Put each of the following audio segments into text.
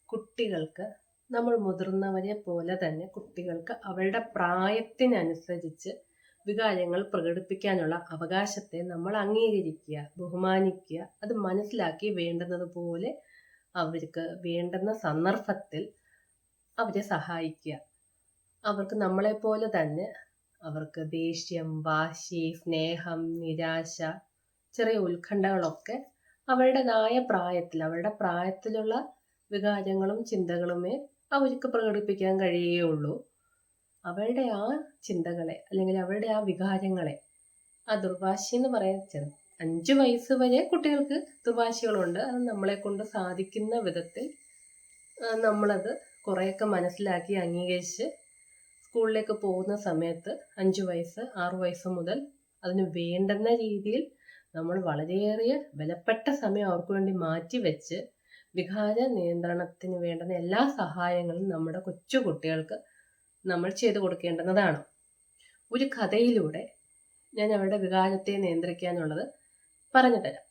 കുട്ടികൾക്ക് നമ്മൾ മുതിർന്നവരെ പോലെ തന്നെ കുട്ടികൾക്ക് അവരുടെ പ്രായത്തിനനുസരിച്ച് വികാരങ്ങൾ പ്രകടിപ്പിക്കാനുള്ള അവകാശത്തെ നമ്മൾ അംഗീകരിക്കുക, ബഹുമാനിക്കുക, അത് മനസ്സിലാക്കി വേണ്ടുന്നതുപോലെ അവർക്ക് വേണ്ടുന്ന സന്ദർഭത്തിൽ അവരെ സഹായിക്കുക. അവർക്ക് നമ്മളെപ്പോലെ തന്നെ അവർക്ക് ദേഷ്യം, വാശി, സ്നേഹം, നിരാശ, ചെറിയ ഉത്കണ്ഠകളൊക്കെ അവരുടേതായ പ്രായത്തിൽ അവരുടെ പ്രായത്തിലുള്ള വികാരങ്ങളും ചിന്തകളുമേ അവർക്ക് പ്രകടിപ്പിക്കാൻ കഴിയുകയുള്ളൂ. അവരുടെ ആ ചിന്തകളെ അല്ലെങ്കിൽ അവരുടെ ആ വികാരങ്ങളെ, ആ ദുർവാശി എന്ന് പറയാൻ 5 വയസ്സ് വരെ കുട്ടികൾക്ക് ദുർവാശികളുണ്ട്. അത് നമ്മളെ കൊണ്ട് സാധിക്കുന്ന വിധത്തിൽ നമ്മളത് കുറേയൊക്കെ മനസ്സിലാക്കി അംഗീകരിച്ച് സ്കൂളിലേക്ക് പോകുന്ന സമയത്ത് 5 വയസ്സ് 6 വയസ്സ് മുതൽ അതിന് വേണ്ടുന്ന രീതിയിൽ നമ്മൾ വളരെയേറെ വിലപ്പെട്ട സമയം അവർക്ക് വേണ്ടി മാറ്റിവെച്ച് വികാര നിയന്ത്രണത്തിന് വേണ്ടുന്ന എല്ലാ സഹായങ്ങളും നമ്മുടെ കൊച്ചു കുട്ടികൾക്ക് നമ്മൾ ചെയ്തു കൊടുക്കേണ്ടുന്നതാണ്. ഒരു കഥയിലൂടെ ഞാൻ അവരുടെ വികാരത്തെ നിയന്ത്രിക്കാനുള്ളത് പറഞ്ഞു തരാം.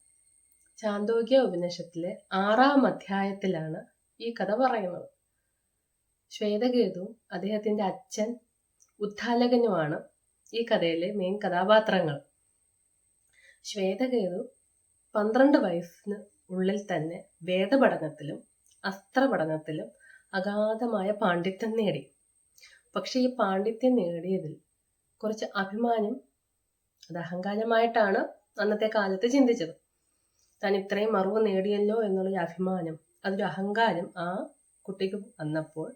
ചാന്തോക്യ ഉപനിഷത്തിലെ 6-ാം അധ്യായത്തിലാണ് ഈ കഥ പറയുന്നത്. ശ്വേതകേതുവും അദ്ദേഹത്തിന്റെ അച്ഛൻ ഉദ്ദാലകനുമാണ് ഈ കഥയിലെ മെയിൻ കഥാപാത്രങ്ങൾ. ശ്വേതകേതു 12 വയസ്സിന് ഉള്ളിൽ തന്നെ വേദപഠനത്തിലും അസ്ത്രപഠനത്തിലും അഗാധമായ പാണ്ഡിത്യം നേടി. പക്ഷെ ഈ പാണ്ഡിത്യം നേടിയതിൽ കുറച്ച് അഭിമാനം, അത് അഹങ്കാരമായിട്ടാണ് അന്നത്തെ കാലത്ത് ചിന്തിച്ചത്. താൻ ഇത്രയും അറിവ് നേടിയല്ലോ എന്നുള്ളൊരു അഭിമാനം, അതൊരു അഹങ്കാരം ആ കുട്ടിക്ക് വന്നപ്പോൾ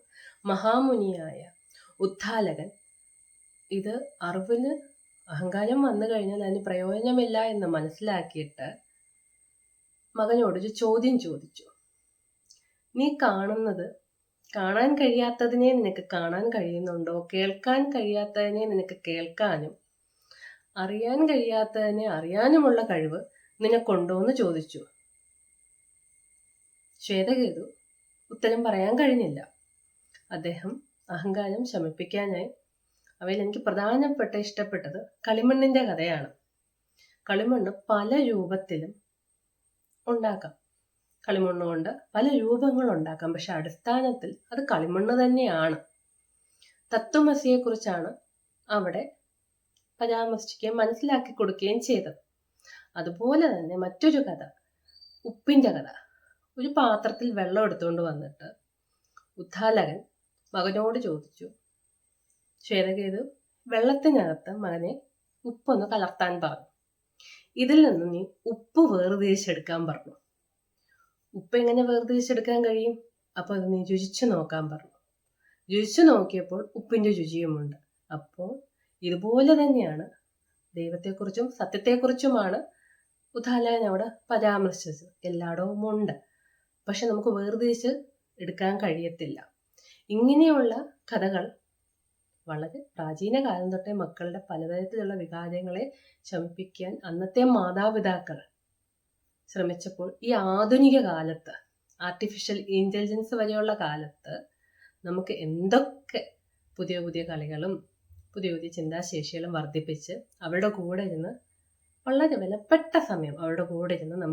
മഹാമുനിയായ ഉദ്ദാലകൻ ഇത് അറിവിന് അഹങ്കാരം വന്നു കഴിഞ്ഞാൽ അതിന് പ്രയോജനമില്ല എന്ന് മനസ്സിലാക്കിയിട്ട് മകനോടൊരു ചോദ്യം ചോദിച്ചു. നീ കാണാൻ കഴിയാത്തതിനെ നിനക്ക് കാണാൻ കഴിയുന്നുണ്ടോ? കേൾക്കാൻ കഴിയാത്തതിനെ നിനക്ക് കേൾക്കാനും അറിയാൻ കഴിയാത്തതിനെ അറിയാനുമുള്ള കഴിവ് നിനക്കുണ്ടോ എന്ന് ചോദിച്ചു. ശ്വേതകേതു ഉത്തരം പറയാൻ കഴിഞ്ഞില്ല. അദ്ദേഹം അഹങ്കാരം ശമിപ്പിക്കാനായി അവയിൽ എനിക്ക് പ്രധാനപ്പെട്ട ഇഷ്ടപ്പെട്ടത് കളിമണ്ണിന്റെ കഥയാണ്. കളിമണ്ണ് പല രൂപത്തിലും ഉണ്ടാക്കാം. കളിമണ്ണ് കൊണ്ട് പല രൂപങ്ങൾ ഉണ്ടാക്കാം. പക്ഷെ അടിസ്ഥാനത്തിൽ അത് കളിമണ്ണ് തന്നെയാണ്. തത്വമസിയെ കുറിച്ചാണ് അവിടെ പരാമർശിക്കുകയും മനസ്സിലാക്കി കൊടുക്കുകയും ചെയ്തത്. അതുപോലെ തന്നെ മറ്റൊരു കഥ, ഉപ്പിന്റെ കഥ. ഒരു പാത്രത്തിൽ വെള്ളം എടുത്തുകൊണ്ട് വന്നിട്ട് ഉദ്ദാലകൻ മകനോട് ചോദിച്ചു, ശ്വേതകേതു വെള്ളത്തിനകത്ത് മകനെ ഉപ്പൊന്ന് കലർത്താൻ പറഞ്ഞു. ഇതിൽ നിന്ന് നീ ഉപ്പ് വേർതിരിച്ചെടുക്കാൻ പറഞ്ഞു. ഉപ്പ് എങ്ങനെ വേർതിരിച്ചെടുക്കാൻ കഴിയും? അപ്പോൾ അത് നീ രുചിച്ചു നോക്കാൻ പറഞ്ഞു. രുചിച്ചു നോക്കിയപ്പോൾ ഉപ്പിന്റെ രുചിയുമുണ്ട്. അപ്പോൾ ഇതുപോലെ തന്നെയാണ് ദൈവത്തെക്കുറിച്ചും സത്യത്തെക്കുറിച്ചുമാണ് ഉദ്ദാലകൻ അവിടെ പരാമർശിച്ചത്. എല്ലായിടവും ഉണ്ട്, പക്ഷെ നമുക്ക് വേർതിരിച്ച് എടുക്കാൻ കഴിയത്തില്ല. ഇങ്ങനെയുള്ള കഥകൾ വളരെ പ്രാചീന കാലം തൊട്ടേ മക്കളുടെ പലതരത്തിലുള്ള വികാരങ്ങളെ ശമിപ്പിക്കാൻ അന്നത്തെ മാതാപിതാക്കൾ ശ്രമിച്ചപ്പോൾ ഈ ആധുനിക കാലത്ത്, ആർട്ടിഫിഷ്യൽ ഇന്റലിജൻസ് വരെയുള്ള കാലത്ത് നമുക്ക് എന്തൊക്കെ പുതിയ പുതിയ കളികളും പുതിയ പുതിയ ചിന്താശേഷികളും വർദ്ധിപ്പിച്ച് അവരുടെ കൂടെ ഇരുന്ന് വളരെ വിലപ്പെട്ട സമയം അവരുടെ കൂടെ ഇരുന്ന്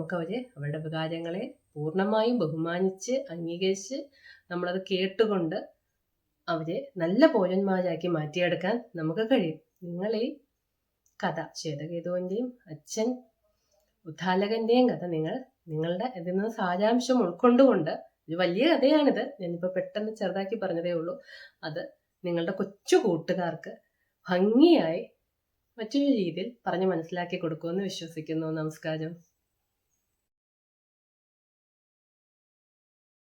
അവരുടെ വികാരങ്ങളെ പൂർണ്ണമായും ബഹുമാനിച്ച് അംഗീകരിച്ച് നമ്മളത് കേട്ടുകൊണ്ട് അവരെ നല്ല പൗരന്മാരാക്കി മാറ്റിയെടുക്കാൻ നമുക്ക് കഴിയും. നിങ്ങൾ ഈ കഥ, ശ്വേതകേതുവിൻ്റെയും അച്ഛൻ ഉദ്ദാലകന്റെയും കഥ നിങ്ങളുടെ ഇതിൽ നിന്ന് സാരാംശം ഉൾക്കൊണ്ടുകൊണ്ട്, ഒരു വലിയ കഥയാണിത്, ഞാനിപ്പോൾ പെട്ടെന്ന് ചെറുതാക്കി പറഞ്ഞതേ ഉള്ളൂ, അത് നിങ്ങളുടെ കൊച്ചു കൂട്ടുകാർക്ക് ഭംഗിയായി മറ്റൊരു രീതിയിൽ പറഞ്ഞ് മനസ്സിലാക്കി കൊടുക്കുമെന്ന് വിശ്വസിക്കുന്നു. നമസ്കാരം.